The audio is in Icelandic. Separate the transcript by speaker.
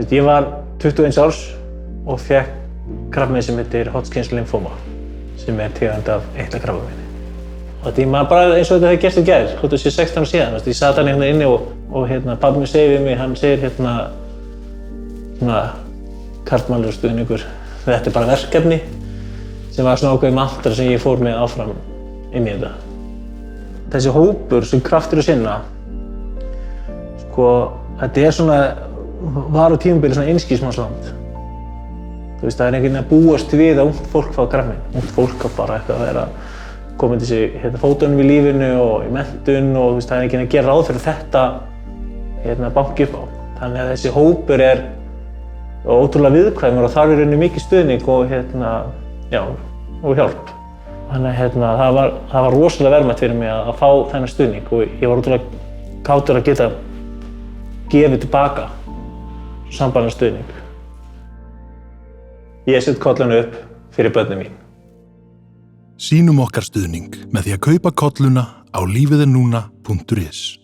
Speaker 1: Ég var 21 árs og fékk krabbamein sem heitir Hodgkins lymphoma, sem tegund af eitlkrabbameini. Og ég man bara eins og þetta hefði gerst í gær, þótt það sé 16 ára síðan. Ég sat hann hérna inni og pabbi minn segir við mig, hann segir svona karlmannlegur stuðningur. Þetta bara verkefni sem var svona ákveðið mantra sem ég fór með áfram inn í þetta. Þessi hópur sem Kraftur að sinna, þetta svona, var á tímabili svona einskismannsland. Það enginn að búast við að ungt fólk fá krabbamein. Ungt fólk bara eitthvað að vera komið til sig fótunum í lífinu og í menntun og það enginn að gera ráð fyrir þetta banki upp á. Þannig að þessi hópur ótrúlega viðkvæmur og þarf í rauninni mikið stuðning og hjálp. Þannig að það var rosalega verðmætt fyrir mig að fá þennan stuðning og ég var ótrúlega kátur að geta gefið tilbaka sambærilegan stuðning. Ég set kolluna upp fyrir börnin mín.
Speaker 2: Sýnum okkar stuðning með því að kaupa kolluna á lifiðernuna.is.